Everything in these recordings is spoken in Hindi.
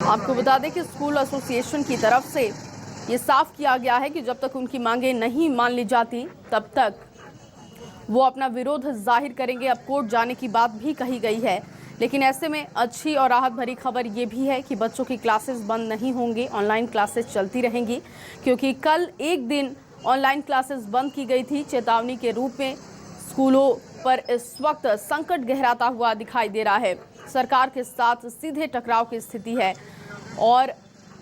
आपको बता दें कि स्कूल एसोसिएशन की तरफ से ये साफ किया गया है कि जब तक उनकी मांगें नहीं मान ली जाती तब तक वो अपना विरोध जाहिर करेंगे। अब कोर्ट जाने की बात भी कही गई है, लेकिन ऐसे में अच्छी और राहत भरी खबर ये भी है कि बच्चों की क्लासेस बंद नहीं होंगी, ऑनलाइन क्लासेस चलती रहेंगी, क्योंकि कल एक दिन ऑनलाइन क्लासेस बंद की गई थी। चेतावनी के रूप में स्कूलों पर इस वक्त संकट गहराता हुआ दिखाई दे रहा है। सरकार के साथ सीधे टकराव की स्थिति है और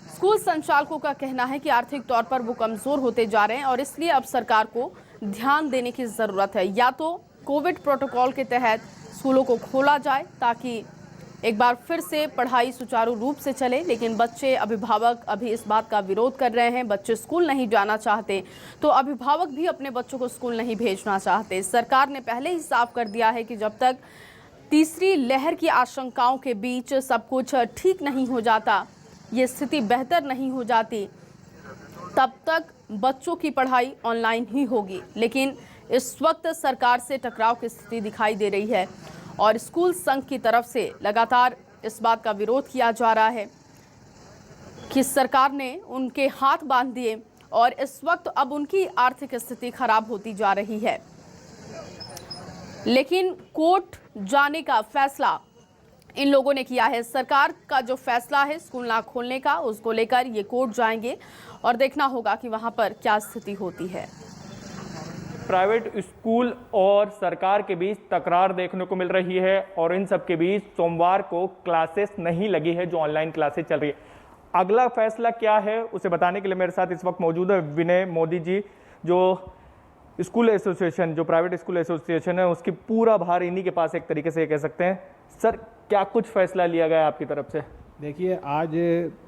स्कूल संचालकों का कहना है कि आर्थिक तौर पर वो कमजोर होते जा रहे हैं और इसलिए अब सरकार को ध्यान देने की जरूरत है। या तो कोविड प्रोटोकॉल के तहत स्कूलों को खोला जाए ताकि एक बार फिर से पढ़ाई सुचारू रूप से चले, लेकिन बच्चे, अभिभावक अभी इस बात का विरोध कर रहे हैं। बच्चे स्कूल नहीं जाना चाहते तो अभिभावक भी अपने बच्चों को स्कूल नहीं भेजना चाहते। सरकार ने पहले ही साफ कर दिया है कि जब तक तीसरी लहर की आशंकाओं के बीच सब कुछ ठीक नहीं हो जाता, ये स्थिति बेहतर नहीं हो जाती, तब तक बच्चों की पढ़ाई ऑनलाइन ही होगी। लेकिन इस वक्त सरकार से टकराव की स्थिति दिखाई दे रही है और स्कूल संघ की तरफ से लगातार इस बात का विरोध किया जा रहा है कि सरकार ने उनके हाथ बांध दिए और इस वक्त अब उनकी आर्थिक स्थिति खराब होती जा रही है। लेकिन कोर्ट जाने का फैसला इन लोगों ने किया है। सरकार का जो फैसला है स्कूल ना खोलने का, उसको लेकर ये कोर्ट जाएंगे और देखना होगा कि वहां पर क्या स्थिति होती है। प्राइवेट स्कूल और सरकार के बीच तकरार देखने को मिल रही है और इन सब के बीच सोमवार को क्लासेस नहीं लगी है, जो ऑनलाइन क्लासेस चल रही है। अगला फैसला क्या है उसे बताने के लिए मेरे साथ इस वक्त मौजूद है विनय मोदी जी, जो स्कूल एसोसिएशन, जो प्राइवेट स्कूल एसोसिएशन है, उसकी पूरा भार इन्हीं के पास एक तरीके से ये कह सकते हैं। सर, क्या कुछ फैसला लिया गया आपकी तरफ से? देखिए, आज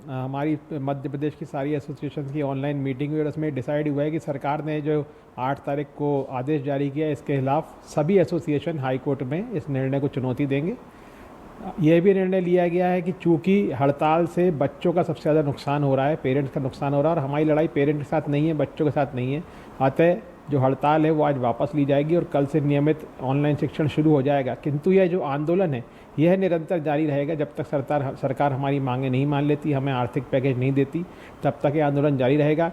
हमारी मध्य प्रदेश की सारी एसोसिएशन की ऑनलाइन मीटिंग हुई और उसमें डिसाइड हुआ है कि सरकार ने जो 8 तारीख को आदेश जारी किया, इसके खिलाफ सभी एसोसिएशन हाई कोर्ट में इस निर्णय को चुनौती देंगे। यह भी निर्णय लिया गया है कि चूंकि हड़ताल से बच्चों का सबसे ज़्यादा नुकसान हो रहा है, पेरेंट्स का नुकसान हो रहा है और हमारी लड़ाई पेरेंट्स के साथ नहीं है, बच्चों के साथ नहीं है, अतः जो हड़ताल है वो आज वापस ली जाएगी और कल से नियमित ऑनलाइन शिक्षण शुरू हो जाएगा। किंतु यह जो आंदोलन है यह निरंतर जारी रहेगा जब तक सरकार हमारी मांगें नहीं मान लेती, हमें आर्थिक पैकेज नहीं देती, तब तक ये आंदोलन जारी रहेगा।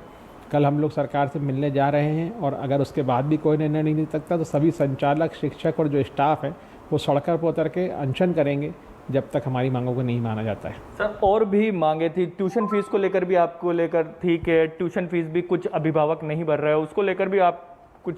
कल हम लोग सरकार से मिलने जा रहे हैं और अगर उसके बाद भी कोई निर्णय नहीं ले सकता तो सभी संचालक, शिक्षक और जो स्टाफ है वो सड़कों पर उतर के अनशन करेंगे जब तक हमारी मांगों को नहीं माना जाता है। सर, और भी मांगे थी, ट्यूशन फीस को लेकर भी आपको लेकर थी कि ट्यूशन फीस भी कुछ अभिभावक नहीं भर रहे हो, उसको लेकर भी आप कुछ?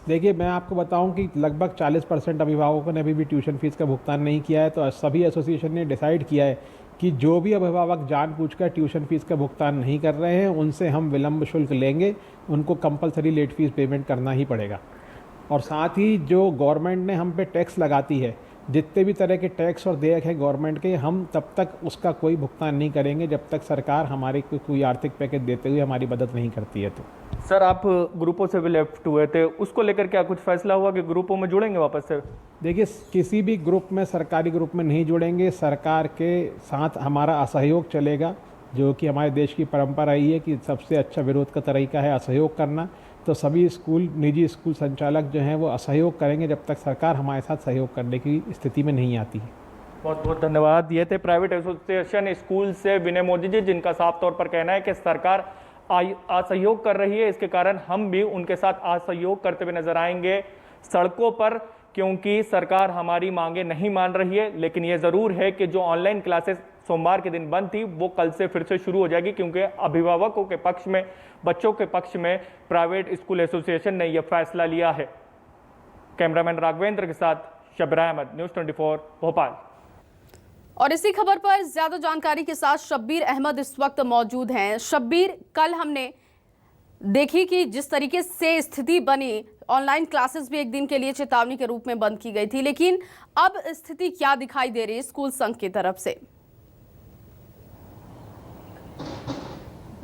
देखिए, मैं आपको बताऊं कि लगभग 40% अभिभावकों ने अभी भी ट्यूशन फीस का भुगतान नहीं किया है। तो सभी एसोसिएशन ने डिसाइड किया है कि जो भी अभिभावक जानबूझकर ट्यूशन फीस का भुगतान नहीं कर रहे हैं उनसे हम विलंब शुल्क लेंगे, उनको कंपलसरी लेट फीस पेमेंट करना ही पड़ेगा। और साथ ही जो गवर्नमेंट ने हम पे टैक्स लगाती है, जितने भी तरह के टैक्स और देयक है गवर्नमेंट के, हम तब तक उसका कोई भुगतान नहीं करेंगे जब तक सरकार हमारे कोई आर्थिक पैकेज देते हुए हमारी मदद नहीं करती है। तो सर, आप ग्रुपों से भी लेफ्ट हुए थे, उसको लेकर क्या कुछ फैसला हुआ कि ग्रुपों में जुड़ेंगे वापस से? देखिए, किसी भी ग्रुप में, सरकारी ग्रुप में नहीं जुड़ेंगे। सरकार के साथ हमारा असहयोग चलेगा, जो कि हमारे देश की परंपरा रही है कि सबसे अच्छा विरोध का तरीका है असहयोग करना। तो सभी स्कूल, निजी स्कूल संचालक जो हैं वो असहयोग करेंगे जब तक सरकार हमारे साथ सहयोग करने की स्थिति में नहीं आती है। बहुत बहुत धन्यवाद। ये थे प्राइवेट एसोसिएशन स्कूल से विनय मोदी जी, जिनका साफ तौर पर कहना है कि सरकार असहयोग कर रही है, इसके कारण हम भी उनके साथ असहयोग करते हुए नजर आएंगे सड़कों पर, क्योंकि सरकार हमारी मांगे नहीं मान रही है। लेकिन ये जरूर है कि जो ऑनलाइन क्लासेस सोमवार के दिन बंद थी वो कल से फिर से शुरू हो जाएगी, क्योंकि अभिभावकों के पक्ष में, बच्चों के पक्ष में प्राइवेट स्कूल एसोसिएशन ने यह फैसला लिया है। कैमरामैन राघवेंद्र के साथ शब्बीर अहमद, न्यूज़ 24 भोपाल। और इसी खबर पर ज्यादा जानकारी के साथ शब्बीर अहमद इस वक्त मौजूद हैं। शब्बीर, कल हमने देखी कि जिस तरीके से स्थिति बनी, ऑनलाइन क्लासेस भी एक दिन के लिए चेतावनी के रूप में बंद की गई थी, लेकिन अब स्थिति क्या दिखाई दे रही है स्कूल संघ की तरफ से?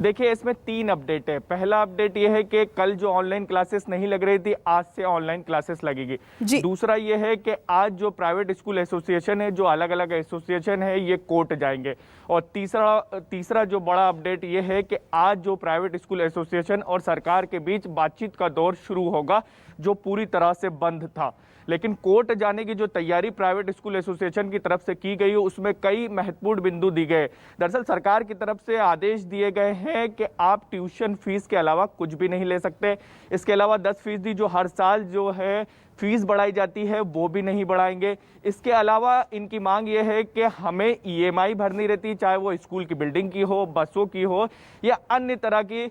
देखिए, इसमें 3 अपडेट है। पहला अपडेट यह है कि कल जो ऑनलाइन क्लासेस नहीं लग रही थी, आज से ऑनलाइन क्लासेस लगेगी। दूसरा यह है कि आज जो प्राइवेट स्कूल एसोसिएशन है, जो अलग अलग एसोसिएशन है, ये कोर्ट जाएंगे। और तीसरा जो बड़ा अपडेट यह है कि आज जो प्राइवेट स्कूल एसोसिएशन और सरकार के बीच बातचीत का दौर शुरू होगा, जो पूरी तरह से बंद था। लेकिन कोर्ट जाने की जो तैयारी प्राइवेट स्कूल एसोसिएशन की तरफ से की गई, उसमें कई महत्वपूर्ण बिंदु दिए गए। दरअसल सरकार की तरफ से आदेश दिए गए हैं कि आप ट्यूशन फीस के अलावा कुछ भी नहीं ले सकते। इसके अलावा 10% जो हर साल जो है फीस बढ़ाई जाती है वो भी नहीं बढ़ाएंगे। इसके अलावा इनकी मांग ये है कि हमें EMI भरनी रहती, चाहे वो स्कूल की बिल्डिंग की हो, बसों की हो या अन्य तरह की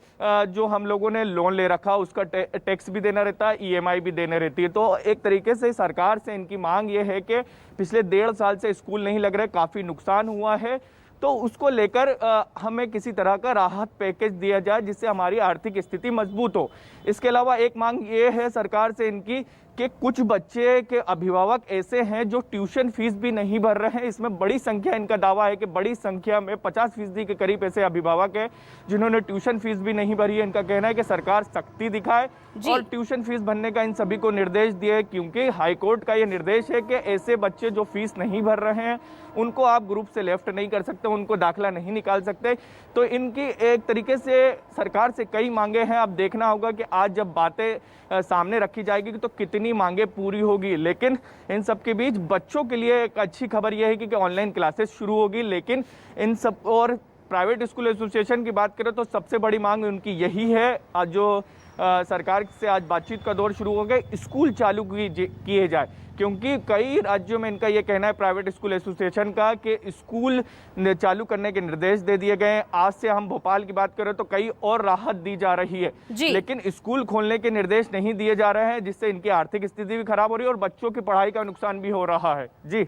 जो हम लोगों ने लोन ले रखा उसका टैक्स भी देना रहता है, EMI भी देने रहती है। तो एक तरीके से सरकार से इनकी मांग ये है कि पिछले 1.5 साल से स्कूल नहीं लग रहे, काफ़ी नुकसान हुआ है, तो उसको लेकर हमें किसी तरह का राहत पैकेज दिया जाए जिससे हमारी आर्थिक स्थिति मजबूत हो। इसके अलावा एक मांग ये है सरकार से इनकी कि कुछ बच्चे के अभिभावक ऐसे हैं जो ट्यूशन फीस भी नहीं भर रहे हैं। इसमें बड़ी संख्या, इनका दावा है कि बड़ी संख्या में 50% के करीब ऐसे अभिभावक हैं जिन्होंने ट्यूशन फीस भी नहीं भरी है। इनका कहना है कि सरकार सख्ती दिखाए और ट्यूशन फीस भरने का इन सभी को निर्देश दिए, क्योंकि हाईकोर्ट का ये निर्देश है कि ऐसे बच्चे जो फीस नहीं भर रहे हैं उनको आप ग्रुप से लेफ्ट नहीं कर सकते, उनको दाखिला नहीं निकाल सकते। तो इनकी एक तरीके से सरकार से कई मांगे हैं। अब देखना होगा कि आज जब बातें सामने रखी जाएगी तो कितनी मांगे पूरी होगी। लेकिन इन सब के बीच बच्चों के लिए एक अच्छी खबर यह है कि ऑनलाइन क्लासेस शुरू होगी। लेकिन इन सब और प्राइवेट स्कूल एसोसिएशन की बात करें तो सबसे बड़ी मांग उनकी यही है, जो सरकार से आज बातचीत का दौर शुरू हो गया, स्कूल चालू किए जाए, क्योंकि कई राज्यों में इनका ये कहना है प्राइवेट स्कूल एसोसिएशन का कि स्कूल चालू करने के निर्देश दे दिए गए हैं। आज से हम भोपाल की बात करें तो कई और राहत दी जा रही है, लेकिन स्कूल खोलने के निर्देश नहीं दिए जा रहे हैं, जिससे इनकी आर्थिक स्थिति भी खराब हो रही है और बच्चों की पढ़ाई का नुकसान भी हो रहा है। जी।